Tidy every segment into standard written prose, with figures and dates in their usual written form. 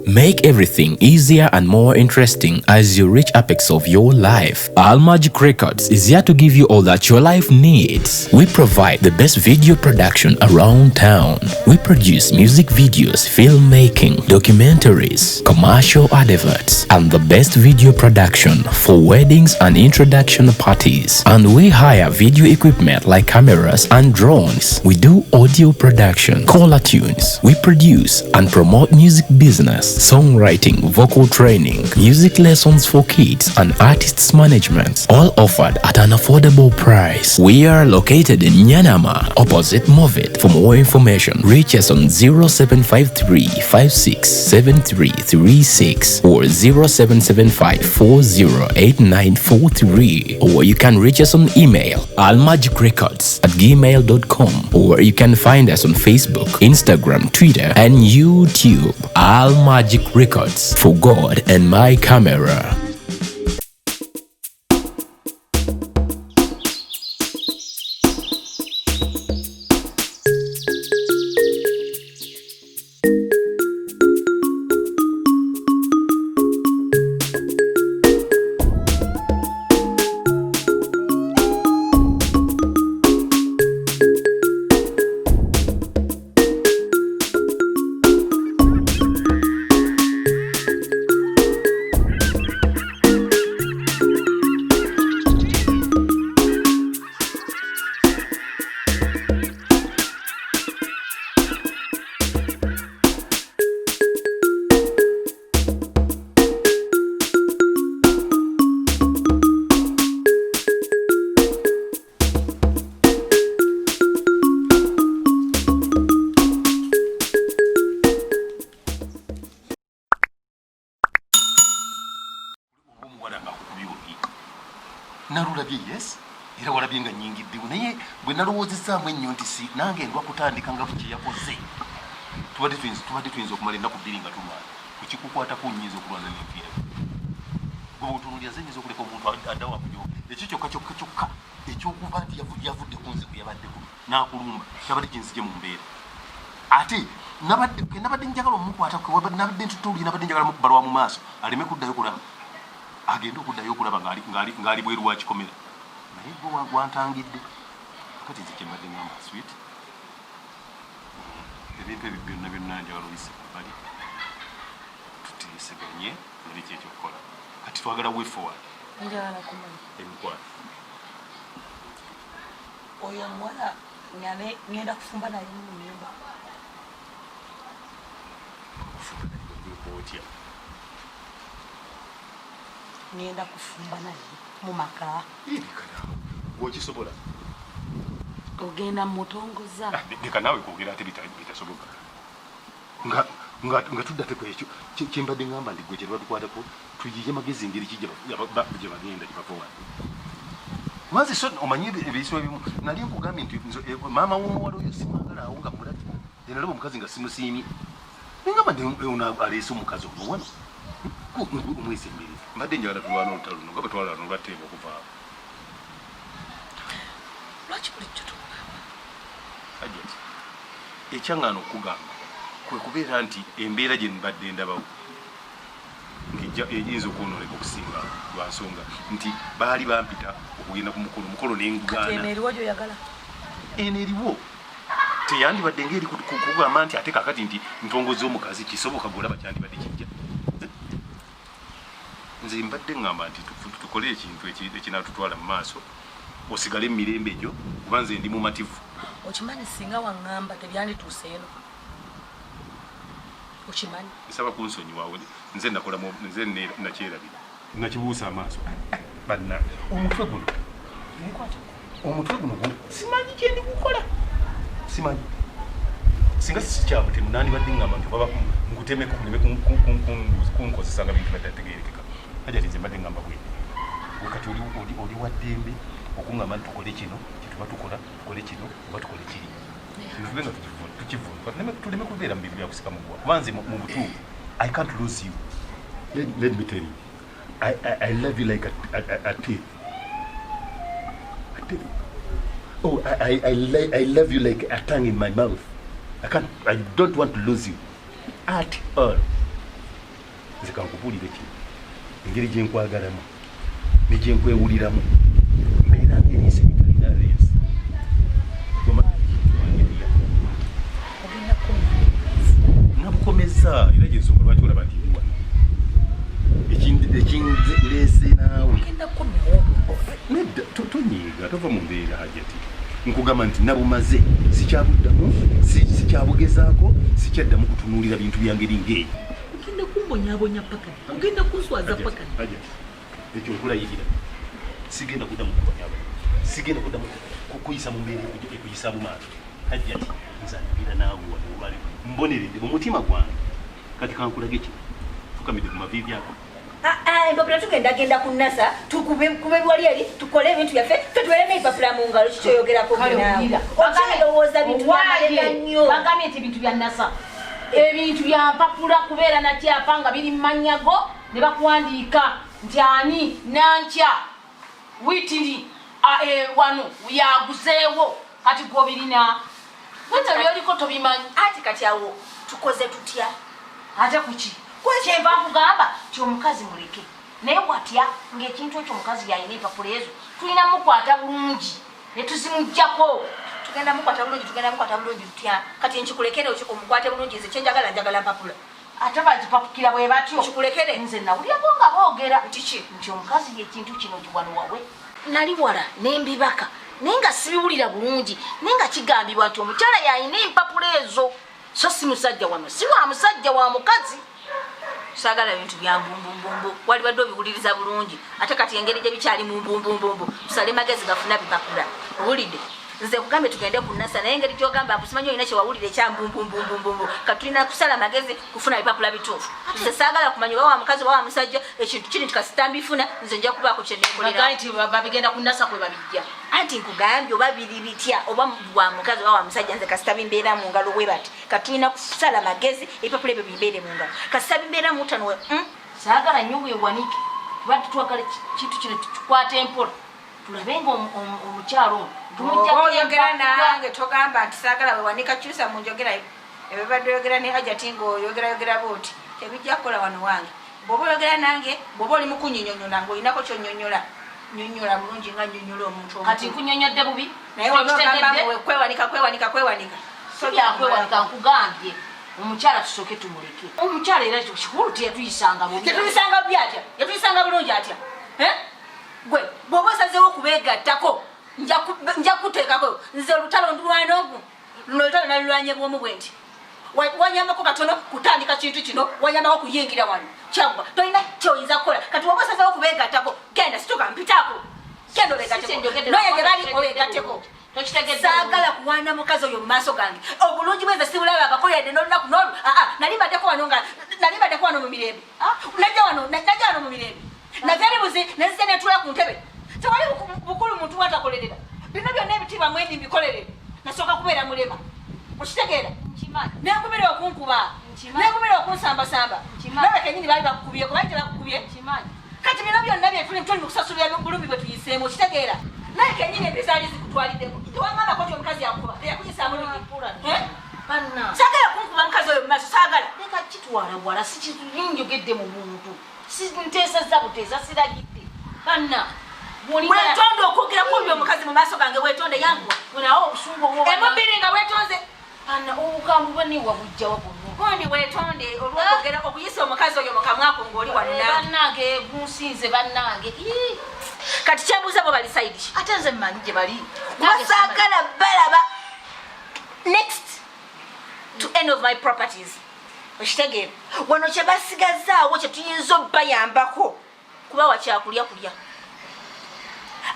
Make everything easier and more interesting as you reach apex of your life. Al Magic Records is here to give you all that your life needs. We provide the best video production around town. We produce music videos, filmmaking, documentaries, commercial adverts, and the best video production for weddings and introduction parties. And we hire video equipment like cameras and drones. We do audio production, caller tunes. We produce and promote music business, songwriting, vocal training, music lessons for kids, and artists management, all offered at an affordable price. We are located in Nyanama, opposite Movit. For more information, reach us on 0753 567336 or 0775 408943, or you can reach us on email almagicrecords@gmail.com, or you can find us on Facebook, Instagram, Twitter, and YouTube. Al Magic Records, for God and my camera. Narulabye yes era walabye nga nyingidde naye bwe nalowoozezaamu ennyo nti si nange ndwa kutandika nga kye yakoze tubadde tuyinza okumala ennaku bbiri nga tulwana ku kikukwatako nnyinza okulwana n'enfiira gwe otunuulira ze nnyinza okuleka omuntu addawo akujo ekyo kyokka ekyokuba nti yavudde ku nze kwe yabaddeko n'akulumba kyabadde kinzije mu mbeera ate nabadde njagala omukwatako nabadde ntutuulire nabadde njagala mukubalwa mu maaso aleme kuddayo kulaba agenda okuddayo okulaba ng'ali bweru wa kikomera naye gwe wantangidde kati nze kyembadde ngamba swit ebintu ebyo byonna njagala oyise bali tuteeseganye nali kyekyokukola kati twagala way forward njagala kumanya emikwano oyo omuwala ngenda kufumba naye mu nnyumba okufumba naye otya ngenda kufumba naye mu maka irikana gwokisobola ogenda mutongoza leka naawe kwogera ate bitasoboka nga tuddate ku ekyo kyembadde ngamba ndi gwe kye tuba tukwatako tuyiye magezi engeri ki gye bagenda gye bava wano maze so omanyi ebiyisibwa bimu nali nkugambye nti maama w'omuwala oyo simwagala awo nga mulati enalaba omukazi nga simusiimye nengamba ndi ono aleese omukazi ono wano omwezi emmere mbadde njagala tulwana olutalo luno nga bwe twalwana olwatteeba okuvaawo lwaki bulijjo tugamba ajati ekyaŋŋaana okugamba kwe kubeera nti embeera gye mbadde ndabawo eyinza okwonooneka okusinga lwa nsonga nti baali bampita okugenda ku mukolo nengugaana eno eriwo gyoyagala eno eriwo teyandibadde ngaeri kugamba nti ate kakati nti ntongozi omukazi kisoboka golaba kyandibadde kijja nze mbadde ngamba nti tukole ekintu ekinatutwala mu maaso osigale emirembe egyo kuba nze ndi mumativu okimanyi singa waŋŋamba tebyandituuse eno okimanyi nsaba kunsonyiwaawo nze nakyerabira nakibuusa amaaso banna omutwe guno simanyi kyendi kukola simanyi singa sikyabutemu nandibadde ngamba nti oba nkutemeko kuleme kunkozesa nga bintu batategerekeka aja tinze mbadde ngamba bwe kati oli wa ddembe okungamba nti tukole kino kyetuba tukola tukole kino oba tukole kiri tugenga tukivuna tuleme kubeera mu bintu byakusika muguwa kuba nze mu butuufu I can't lose you. Let me tell you, I love you like a teeth. Oh, I love you like a tongue in my mouth. I don't want to lose you at all. zika nkupulire ki engeri gye nkwagalamu ne gye nkwewuliramu mbeera ng'eriisa ebitalina leesi nabukomeza era gye nsonga lwaki olaba nti ndi wano ekinleese naawe nedda tonyiiga tova mu mbeera hajati nkugamba nti nabumaze sikyabuddamu sikyabugezaako sikyaddamu kutunuulira bintu byangeri ng'eyo ogenda kumbonyabonya paka ogenda kunswaza paka ekyo nkulayigira sigenda kuddamu kubonyabonya sigenda kuddamu kukuyisa mu mbeera ekuyisa mu maaso hajati nzanira naawe wali mboneredde mu mutima gwange kati kankulage kino fukamidde ku maviivi ako empapula tugenda kunnasa tukube wali eri tukole ebintu byaffe tetuwelemu empapula mu ngalo kikyoyogerako okirowooza bintu byamalega nnyo bagambye nti ebintu bya nasa ebintu bya mpapula kubeera na kyapa nga biri mmanyago ne bakuwandiika nti ani nankya witiri wano yaguzeewo kati gwobirina wete byoliko tobimanyi ati kati awo tukoze tutya ate kuki kyeva nkugamba ti omukazi muleke naye bwatya ng'ekintu ekyo omukazi yalina empapula ezo tulina mukwata bulungi ne tuzimuggyako tugenda mukwata bulungi tutya kati nkikulekere omukwate bulungi nze kyenjagala njagala mpapula ate bagipapukira bwe batyo nkikulekere nze nawulyako nga boogera kiki nti omukazi yekintu kino kiwano wawe nali wala nembibaka naye nga sibiwulira bulungi naye nga kigambibwa nti omukyala yalina empapula ezo so si musajja wano si wa musajja wa mukazi saagala bintu bya mbumbumbu wali badde obiwuliriza bulungi ate kati engeri gye bikyali mu mbumbumbu tusale magezi gafuna bipapula owulidde nze kugambe tugende kunnasa naye engeri gyogamba akusimanyi olina kyewawulira ekya mbumbumbumbumbu kati tulina kusala magezi kufuna bipapula bituufu nze saagala kumanya oba wa mukazi oba wa musajja ekintu kiri nti kasita mbifuna nze nja kubaako kyenenkolera nti babigenda kunnasa kwe babijja anti nkugambye oba biri bitya oba wa mukazi oba wa musajja nze kasita bimbeera mu ngalo bwe bati kati tulina kusala magezi ebipapula ebyo bimbeere mu ngalo kasita bimbeera mu tano saagala nnyo weewanike tubadde twagala kintu kino tukikwata empola tulabe nga omukyalo oyogera nange togamba nti saagala wewanika kyusa mu njogera ebibadde oyogera ne hajati ng'oyogera booti tebijja kukola wano wange bw'oba oyogera nange bw'oba oli mu kunyinyonyola ng'olinako kyonyonyola nyonyola bulungi nga nyonyola omuntu kati nkunyonyodde bubi naye wagamba kwewanika sobyakwewanika nkugambye omukyala tusooke tumuleke omukyala era kikulu teyatuyisanga bubi tetuyisanga bubi atya yatuyisanga bulungi atya gwe bw'oba osazeewo okubeegattako nja kuteekako nze olutalo ndulwana ogu luno olutalo nalulwanye bwomu bwe nti wanyambako katono kutandika kintu kino wanyambako kuyingira wano kyagwa tolina kyoyinza kukola kati bw'oba osazeewo okubeegattako genda situka mpitaako genda obeegatteko noye gye bali obeegatteko saagala kuwaana mukazi oyo mu maaso gange obulungi bwenze sibulaba abakoledde n'olunaku n'olwo nali mbaddeko wano mu mirembe najja wano mu mirembe navyali buzi nezija netula ku ntebe tewali bukulu muntu watakolerera bino byonna ebitiibwa mwendi mbikolerere nasooka kubeera mulema okitegeera nenkumirwa okunkuba nenkumirwa okunsambasamba nawe kenyini baali bakukubye kubaali tebakukubye kati bino byonna byetuli tuli mukusasulira bulumi bwe tuyiseemu okitegeera naye kenyini ebizaali zikutwaliddeko tewangambako ti omukazi yakuba teyakuyisaamu saagala kunkuba mukazi oyo mumaaso saagala leka kitwalawala sikinjogedde mu muntu sinteeseza buteesa siragidde banna wetonde okwogeraku oyo omukazi mu maaso gange wetonde yanguwa nawe obusungu emubiri nga wetonze ana obukambu baniwa bujjawa bondi wetonde olwokwogera okuyisa omukazi oyo mukamwako ng'oli bannange gunsinze bannange kati kyembuuza bo bali saidi ate nze mmanyi gye bali basaagala balaba next to any of my properties okitegeera wano kye basigazaawo kye tuyinza obbayambako kuba wakyakulya kulya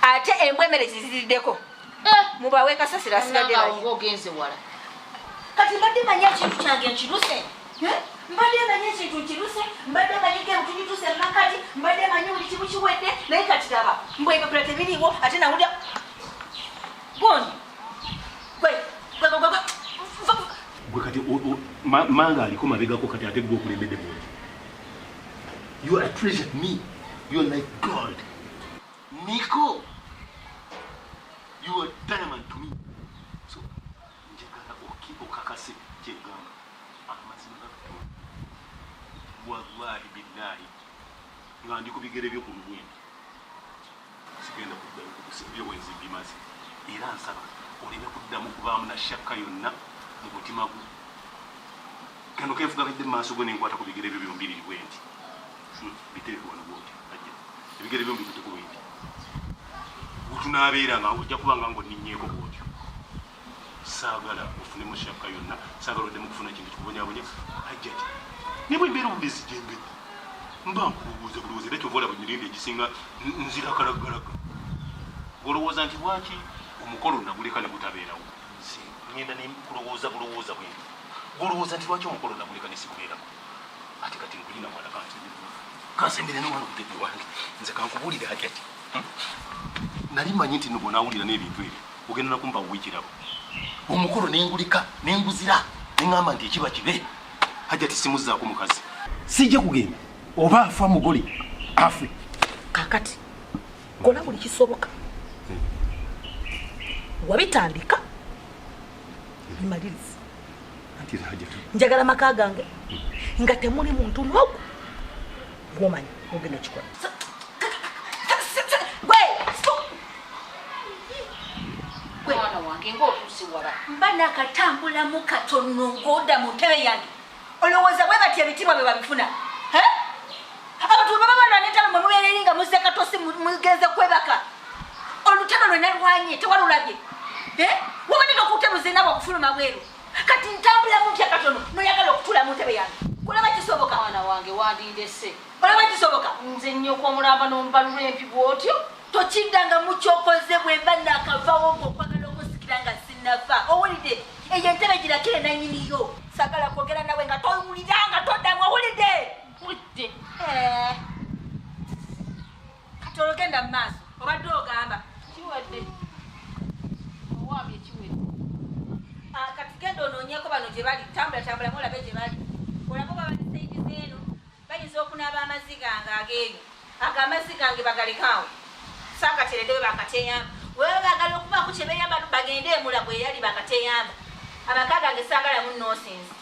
ate embwa emmere ziziriddeko mubawe kasasira asigadde ogenze wala kati mbadde manya ekintu kyange nkiruse mbadde manya ekintu nkiruse mbadde manyike ebutugituse emakati mbadde manya buli kimu kiwedde naye kati taba mbwe ebipapula tebiriiwo ate nawulya bondi gwe kati manga aliko mabegako kati ate gwe okulembedde bondi you are a treasure to me you are like gold Nico you are diamond to me so njagala okakase kyegamba amazima wallahi billahi nga ndi ku bigere byo ku lugwendi sigenda kuddayo kubyo bwenzi bimaze era nsaba oleme kuddamu kubaamu na shakka yonna mu mutima gwo kano kefugabidde mu maaso go nenkwata ku bigere byo byombiri lugwendi biteeke wano bwoti ajja ebigere byombi bite ku lwendi gutunaabeera nga ojja kubanga ng'onninyeeko bwotyo saagala ofunemu shakka yonna saagala oddemu kufuna kintu kikubonyabonya ajja ti ne bwe mbeera obubezi gyembedde mba nkubuuza bulowooza era kyova olaba emirindi egisinga nzira kalagalaga olowooza nti lwaki omukolo naguleka ne gutabeerawo ngenda nekulowooza bulowooza bwendi golowooza nti lwaki omukolo naguleka ne sigubeerako ate kati nkulina mwana kanti kansembere newana obutedde wange nze kankubuulire ati ati nali manyi nti nobwonaawulira n'ebintu ebyo ogenda nakumpa wiikirabo omukolo nengulika nenguzira neŋŋamba nti ekiba kibe hajja tisimuzzaako mukazi sijja kugenda oba afa mugole afe kakati kola buli kisoboka wabitandika bimaliriza njagala maka gange nga temuli muntu n'ogu gw'omanyi ogenda kikola mwana wange ng'otuusi wala mba nakatambulamu katono ng'odda mu ntebe yange olowooza bwe bati ebitibwa bwe babifuna abantu baba balwanetalo mwe mubeera eri nga muzze katosi mugenze kwebaka olutalo lwe nalwanye tewalulabye waboneka okutebuze nabo okufuluma bweru kati ntambulamu ntya katono noyagala okutula mu ntebe yange olaba kisoboka mwana wange wandindese olaba kisoboka nze nnyo okwomulamba n'ombalula empi bw'otyo tokiddanga mukyokoze bwemba nakavawo ng'okwagala okusikira nga sinnafa owulidde eyo entebe girakire nanyiniyo sagala kwogera nawe nga towulira nga toddamu owulidde budde kati ologenda mu maaso obadde ogamba kiwadde owambye kiwedde kati genda onoonyeko bano gye bali tambula mulabe gye bali olabo babalisaidi eno bayinza okunaaba amazzi gange ageeyo ago amazzi gange bagalekaawo saakatereddewe bakateyamba wewe bagala okubaako kye beeyamba bagende emula bwe yali bakateyamba amaka gange saagalamu noosinzi